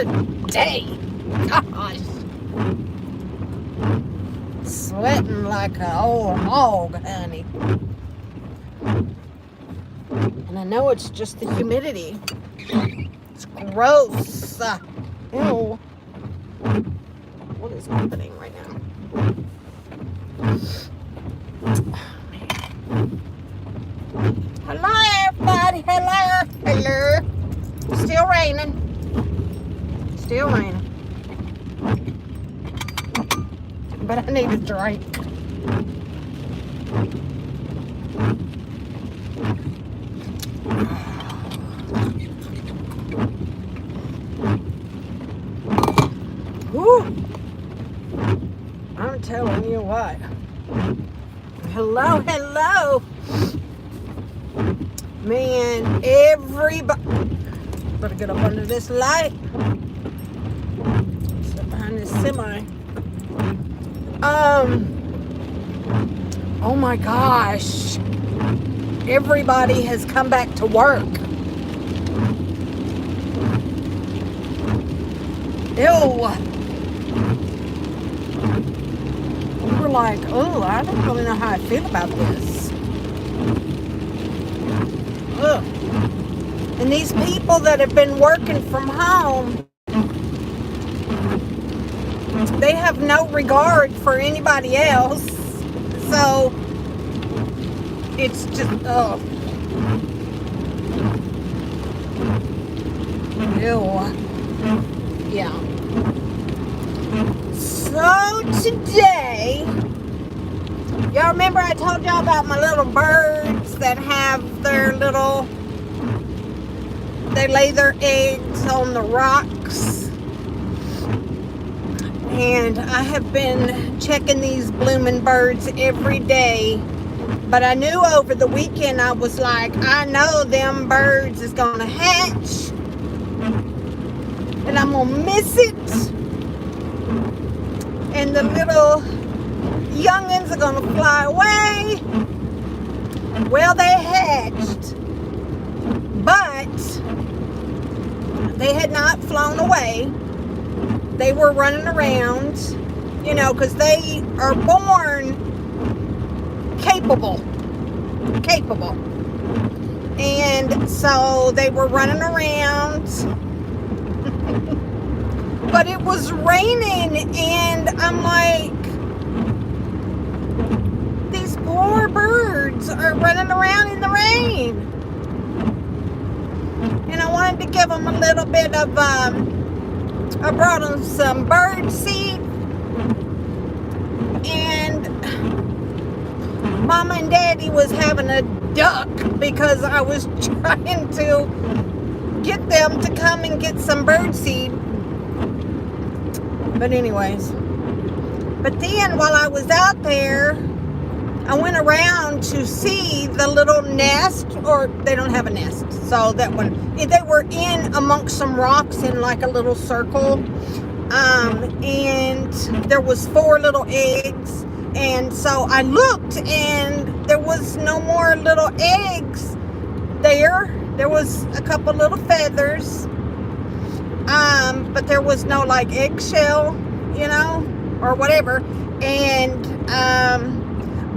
a day. Gosh. Sweating like an old hog, honey. And I know it's just the humidity. It's gross. Ew. What is happening right now? Hello, everybody. Hello. Hello. Still raining. Still raining. But I need a drink. Woo. I'm telling you what. Hello, hello. Man, everybody. Better get up under this light. Sit behind this semi. Oh my gosh. Everybody has come back to work. Ew. We were like, oh, I don't really know how I feel about this. Ugh. And these people that have been working from home, they have no regard for anybody else. So it's just, oh. Ew. Yeah. So today, y'all remember I told y'all about my little birds that have their little, they lay their eggs on the rocks. And I have been checking these blooming birds every day. But I knew over the weekend, I was like, I know them birds is going to hatch. And I'm going to miss it. And the little youngins are going to fly away. Well, they hatched. But they had not flown away. They were running around, you know, because they are born capable. And so they were running around. But it was raining, and I'm like, these poor birds are running around in the rain. And I wanted to give them a little bit of, I brought them some bird seed. And Mama and Daddy was having a duck because I was trying to get them to come and get some bird seed. But anyways, but then while I was out there, I went around to see the little nest, or they don't have a nest, so that one, they were in amongst some rocks in like a little circle, and there was 4 little eggs, and so I looked, and there was no more little eggs there. There was a couple little feathers, but there was no like eggshell, you know, or whatever. And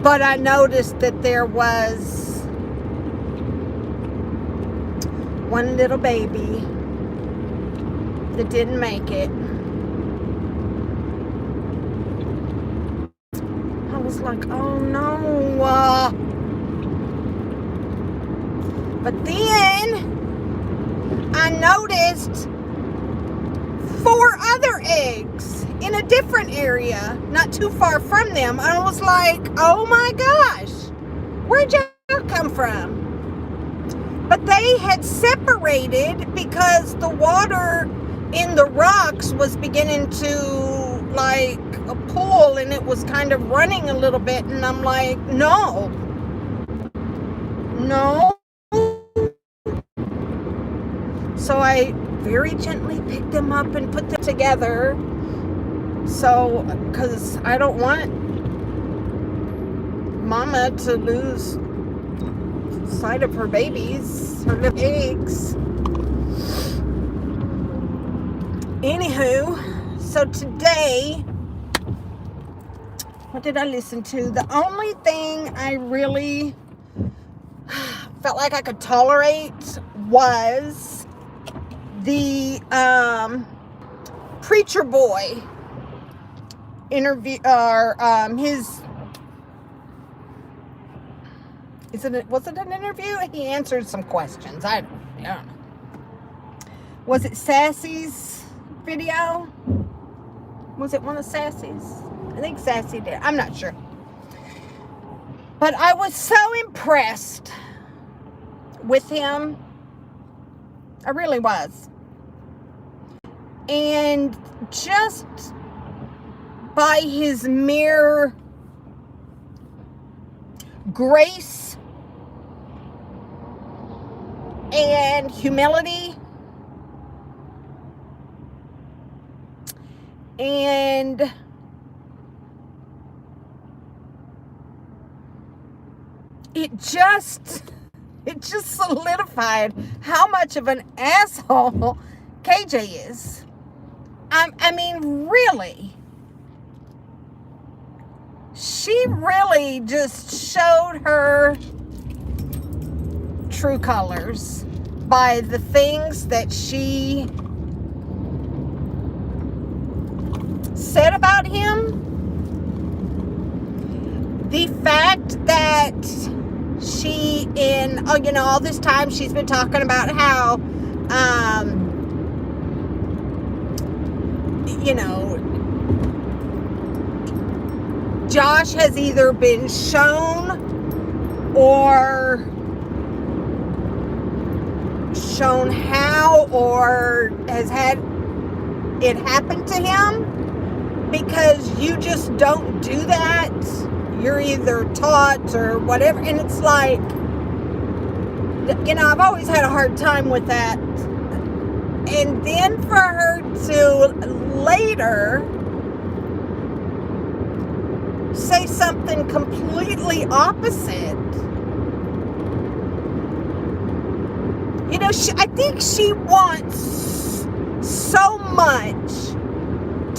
but I noticed that there was one little baby that didn't make it. I was like, oh no. But then I noticed 4 other eggs in a different area, not too far from them. I was like, oh my gosh, where'd y'all come from? But they had separated because the water in the rocks was beginning to like a pool, and it was kind of running a little bit, and I'm like, no. So I very gently picked them up and put them together. So, because I don't want Mama to lose sight of her babies, her little eggs. Anywho, so today, what did I listen to? The only thing I really felt like I could tolerate was the Preacher Boy interview, or his, was it an interview? He answered some questions. I don't know. Was it Sassy's video? Was it one of Sassy's? I think Sassy did. I'm not sure. But I was so impressed with him. I really was. And just by his mere grace and humility and it just solidified how much of an asshole KJ is. I mean, really. She really just showed her true colors by the things that she said about him. The fact that she, all this time she's been talking about how, Josh has either been shown how or has had it happen to him, because you just don't do that. You're either taught or whatever, and it's like, I've always had a hard time with that. And then for her to later say something completely opposite. I think she wants so much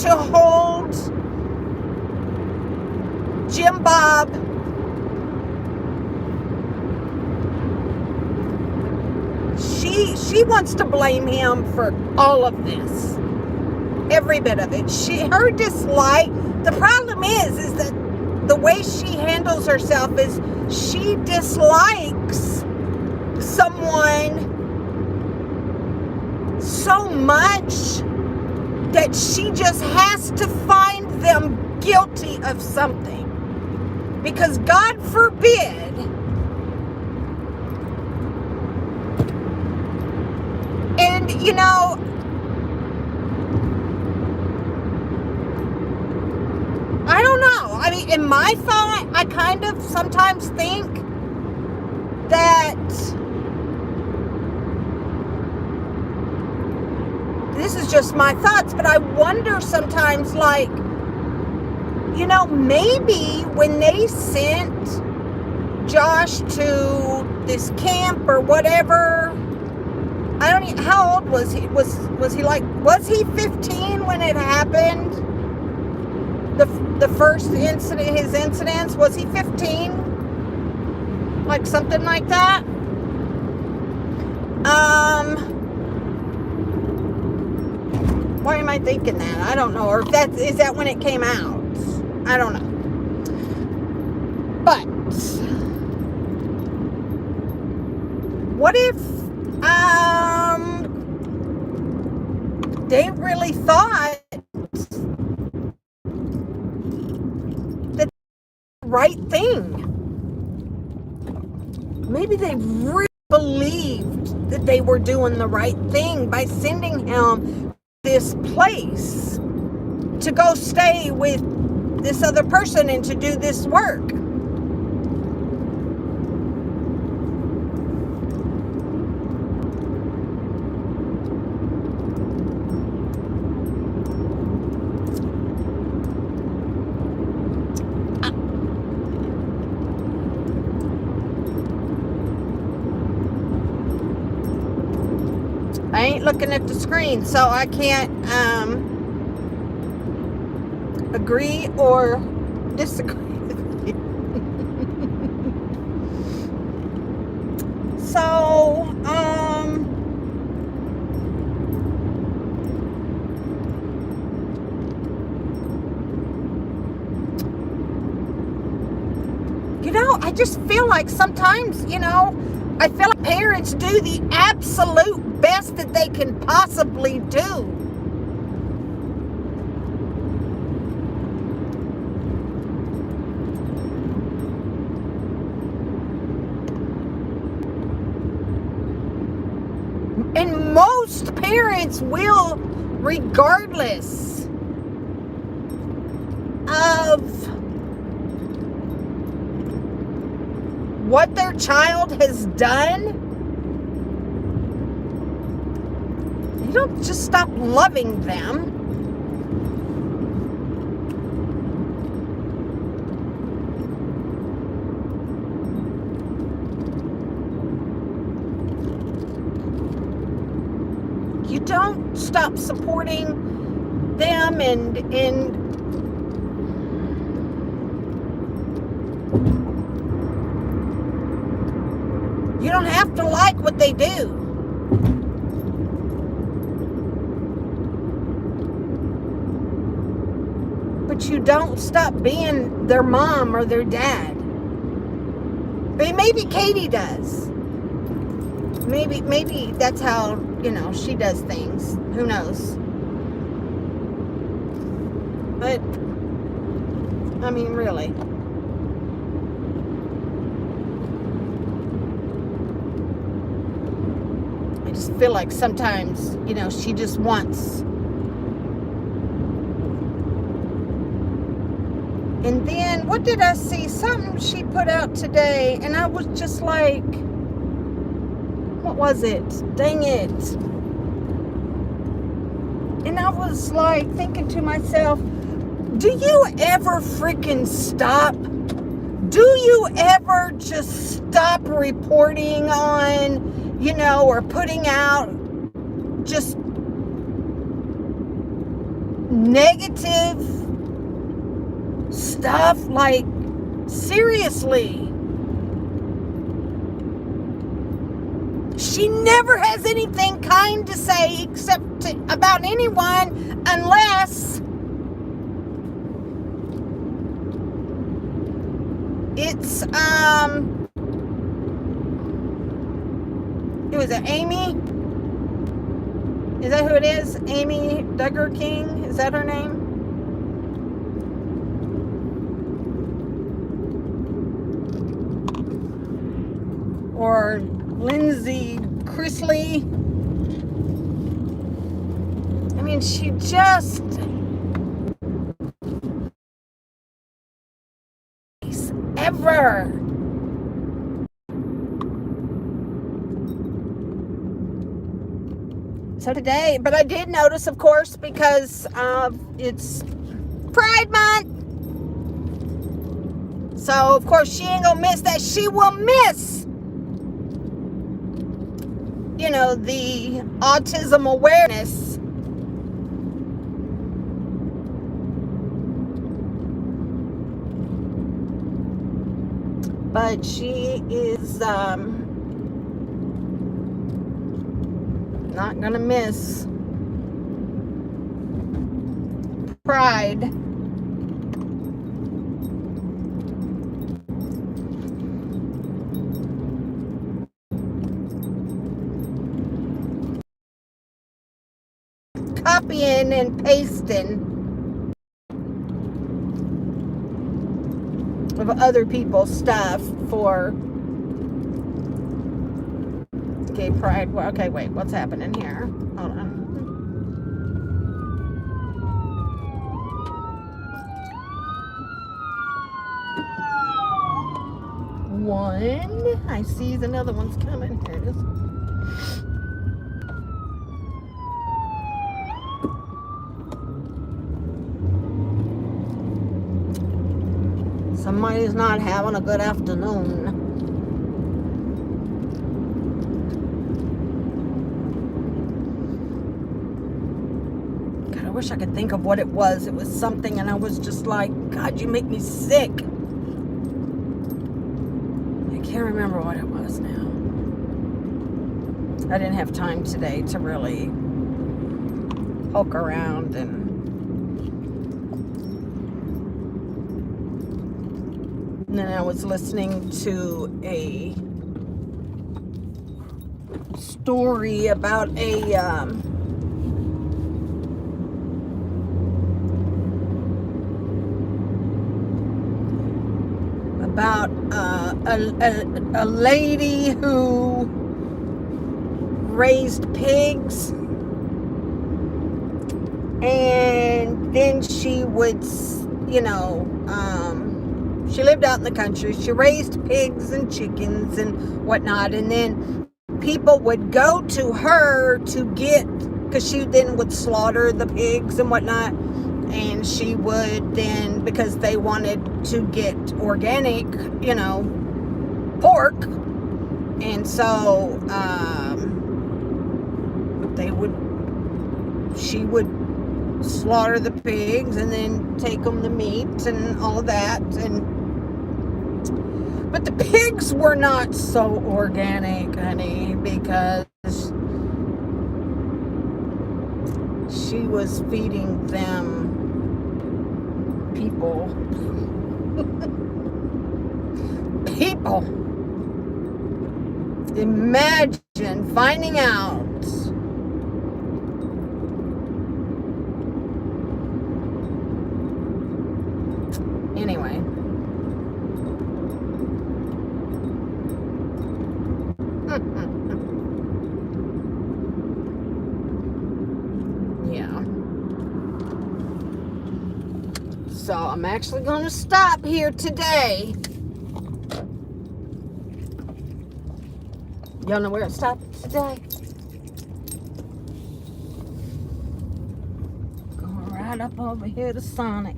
to hold Jim Bob she wants to blame him for all of this, every bit of it. Her dislike, the problem is that the way she handles herself is she dislikes someone so much that she just has to find them guilty of something. Because God forbid and I don't know. I mean, in my thought, I kind of sometimes think that this is just my thoughts, but I wonder sometimes, like, maybe when they sent Josh to this camp or whatever, I don't even, how old was he? Was he 15 when it happened? The first incident, his incidents, was he 15? Like something like that? Why am I thinking that? I don't know. Or if is that when it came out? I don't know. But what if they really thought that the right thing? Maybe they really believed that they were doing the right thing by sending him this place to go stay with this other person and to do this work. looking at the screen, so I can't agree or disagree with you. So, you know, I just feel like sometimes, you know, I feel like parents do the absolute best that they can possibly do. And most parents will, regardless of what their child has done, you don't just stop loving them. You don't stop supporting them and you don't have to like what they do. But you don't stop being their mom or their dad. I mean, maybe Katie does. Maybe that's how, you know, she does things. Who knows? But, I mean, really. I just feel like sometimes, you know, she just wants. And then, what did I see? Something she put out today, and I was just like, what was it? Dang it. And I was like thinking to myself, do you ever freaking stop? Do you ever just stop reporting on, you know, or putting out just negative stuff? Like, seriously. She never has anything kind to say except about anyone unless it's, who is it, Amy? Is that who it is? Amy Duggar King? Is that her name? Or Lindsay Chrisley. I mean, she just ever. So today, but I did notice, of course, because it's Pride Month. So, of course, she ain't gonna miss that. She will miss, you know, the autism awareness. But she is not gonna miss Pride. Copying and pasting of other people's stuff for gay pride. Well, okay, wait, what's happening here? Hold on. One. I see another one's coming. Here it is. Somebody's not having a good afternoon. wish I could think of what it was. It was something, and I was just like, God, you make me sick. I can't remember what it was now. I didn't have time today to really poke around and then I was listening to a story about a lady who raised pigs, and then she would, she lived out in the country. She raised pigs and chickens and whatnot, and then people would go to her to get, because she then would slaughter the pigs and whatnot, and she would then, because they wanted to get organic, pork, and so she would slaughter the pigs and then take them the meat and all of that, but the pigs were not so organic, honey, because she was feeding them people. Imagine finding out anyway. Yeah. So I'm actually going to stop here today. Y'all know where I stopped today? Going right up over here to Sonic.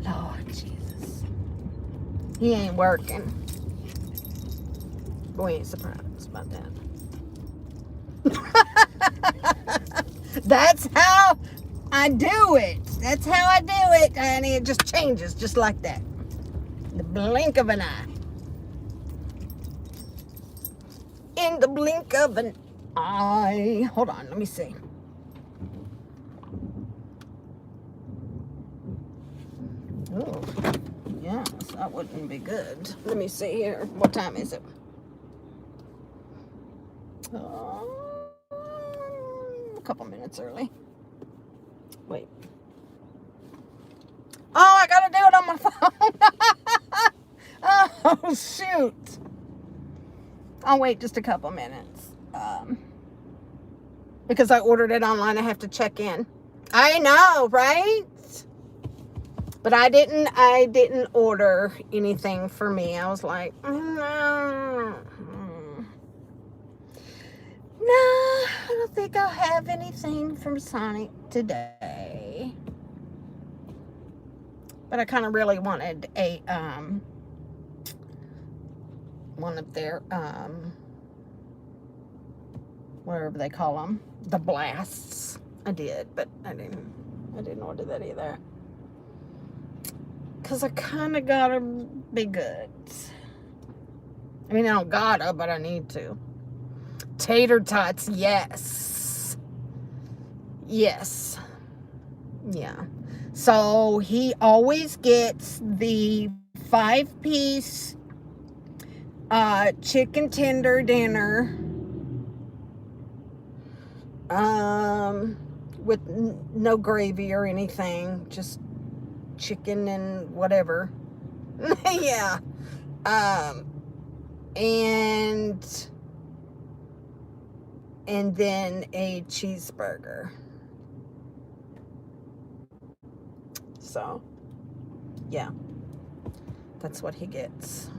Lord Jesus. He ain't working. We ain't surprised about that. That's how I do it. That's how I do it. And it just changes just like that. The blink of an eye. In the blink of an eye. Hold on, let me see. Oh, yes, that wouldn't be good. Let me see here. What time is it? A couple minutes early. Wait. Oh, I gotta do it on my phone. Oh, shoot. I'll wait just a couple minutes. Because I ordered it online, I have to check in. I know, right? But I didn't order anything for me. I was like, no. No, I don't think I'll have anything from Sonic today. But I kind of really wanted a, one of their, whatever they call them, the blasts. I did, but I didn't order that either. Because I kind of gotta be good. I mean, I don't gotta, but I need to. Tater tots, yes. Yes. Yeah. So he always gets the 5-piece chicken tender dinner with no gravy or anything, just chicken and whatever. Yeah. And then a cheeseburger. So, yeah. That's what he gets.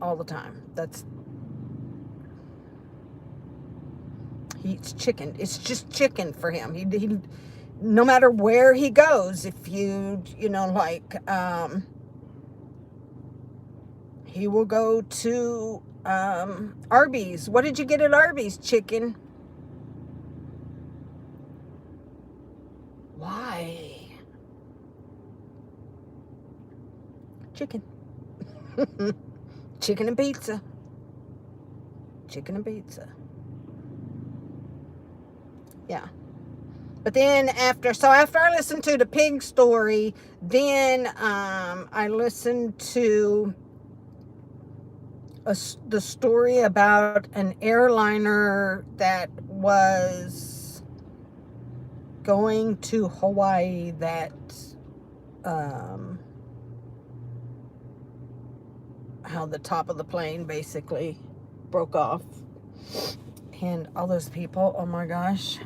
All the time. He eats chicken. It's just chicken for him. He no matter where he goes, if you know, like, he will go to Arby's. What did you get at Arby's? Chicken. Why? Chicken. Chicken and pizza. Chicken and pizza. Yeah. But then after I listened to the pig story, then I listened to the story about an airliner that was going to Hawaii that how the top of the plane basically broke off, and all those people, oh my gosh,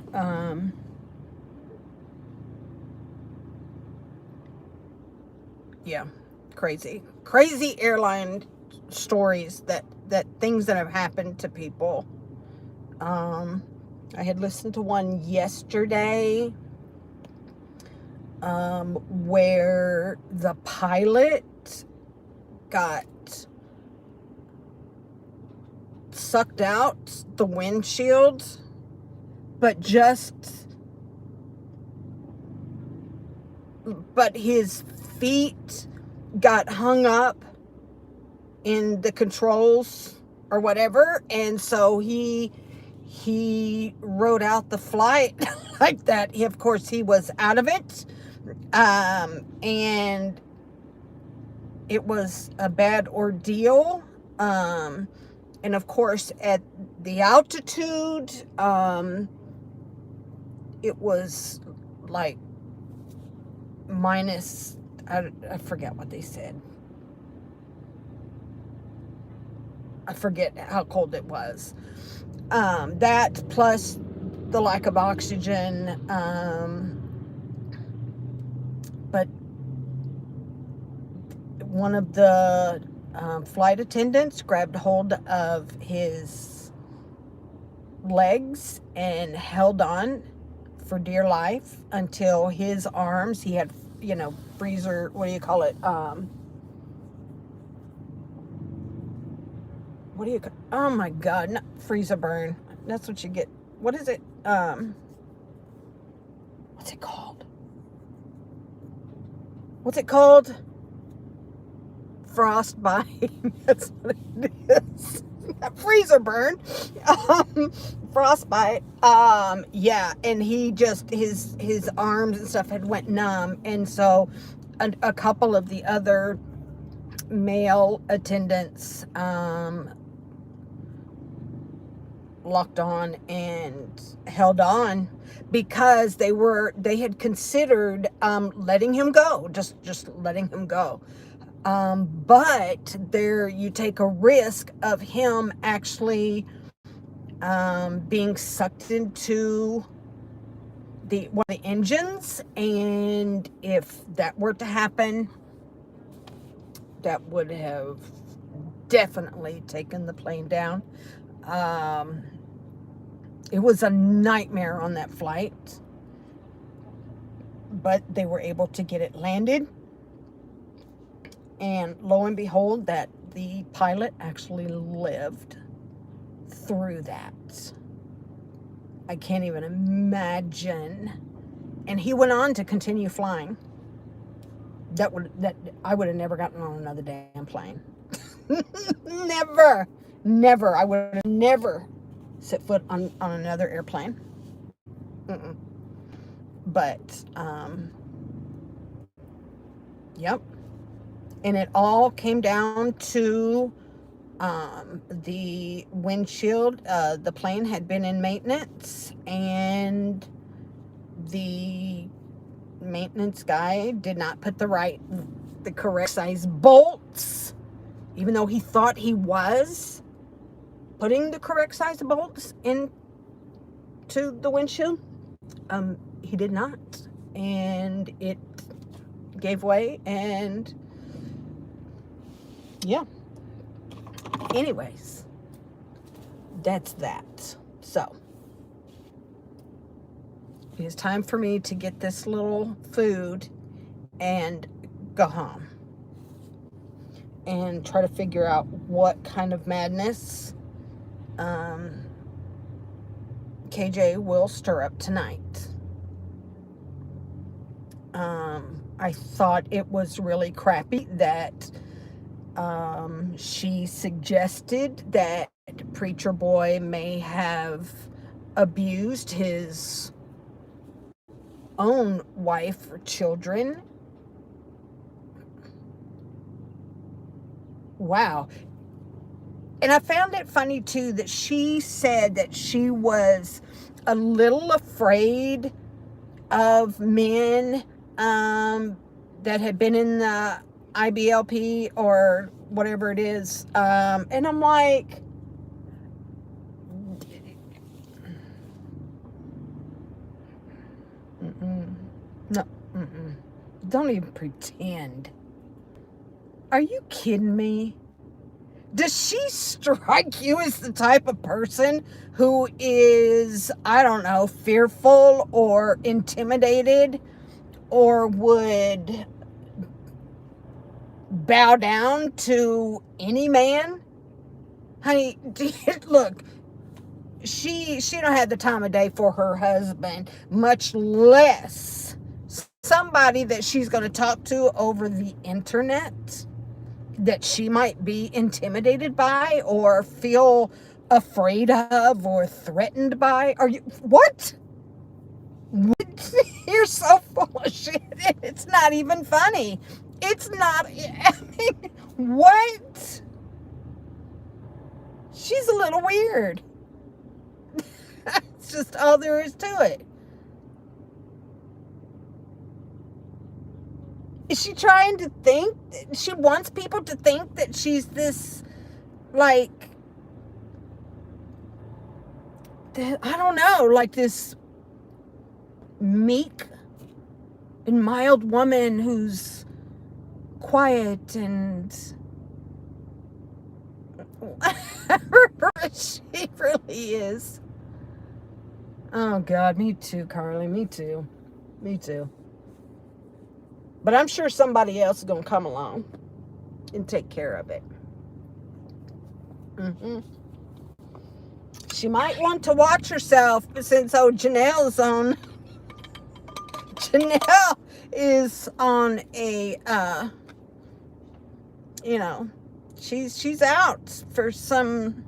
yeah, crazy airline stories, that things that have happened to people. I had listened to one yesterday where the pilot got sucked out the windshield, but his feet got hung up in the controls or whatever, and so he rode out the flight like that. Of course, he was out of it, and it was a bad ordeal. And of course, at the altitude, it was like minus, I forget what they said. I forget how cold it was. That plus the lack of oxygen. But one of the flight attendants grabbed hold of his legs and held on for dear life until his arms, he had, freezer, what do you call it? Oh my God, not freezer burn. That's what you get. What is it? What's it called? Frostbite. That's what it is. Freezer burn. Frostbite. Yeah, and he just, his arms and stuff had went numb, and so a couple of the other male attendants locked on and held on because they had considered letting him go, just letting him go. But you take a risk of him actually being sucked into one of the engines, and if that were to happen, that would have definitely taken the plane down. It was a nightmare on that flight, but they were able to get it landed. And lo and behold, that the pilot actually lived through that. I can't even imagine. And he went on to continue flying. I would have never gotten on another damn plane. Never. I would have never set foot on another airplane. But, yep. And it all came down to the windshield. The plane had been in maintenance, and the maintenance guy did not put the correct size bolts, even though he thought he was putting the correct size bolts into the windshield. He did not, and it gave way, and yeah. Anyways, that's that. So, It is time for me to get this little food and go home and try to figure out what kind of madness KJ will stir up tonight. I thought it was really crappy that she suggested that Preacher Boy may have abused his own wife or children. Wow. And I found it funny too that she said that she was a little afraid of men that had been in the IBLP or whatever it is. And I'm like, no, don't even pretend. Are you kidding me? Does she strike you as the type of person who is, I don't know, fearful or intimidated or would bow down to any man? Honey, look, she don't have the time of day for her husband, much less somebody that she's going to talk to over the internet that she might be intimidated by or feel afraid of or threatened by. Are you, what? You're so full of shit. It's not even funny. It's not, I mean, what? She's a little weird. It's just all there is to it. Is she trying to think? She wants people to think that she's this, like, I don't know, like this meek and mild woman who's quiet and she really is. Oh God, me too, Carly, me too. But I'm sure somebody else is going to come along and take care of it. She might want to watch herself since Janelle is on a, she's out for some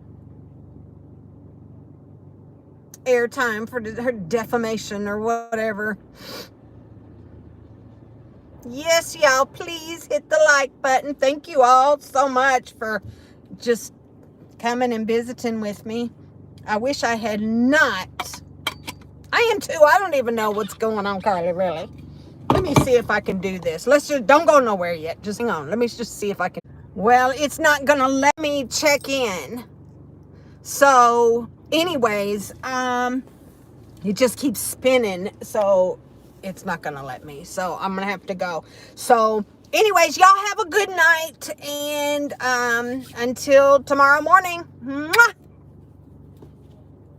airtime for her defamation or whatever. Yes, y'all, please hit the like button. Thank you all so much for just coming and visiting with me. I wish I had not. I am too. I don't even know what's going on, Carly, really. Let me see if I can do this. Don't go nowhere yet. Just hang on. Let me just see if I can. Well, it's not going to let me check in. So, anyways, it just keeps spinning. So, it's not going to let me. So, I'm going to have to go. So, anyways, y'all have a good night. And until tomorrow morning. Mwah!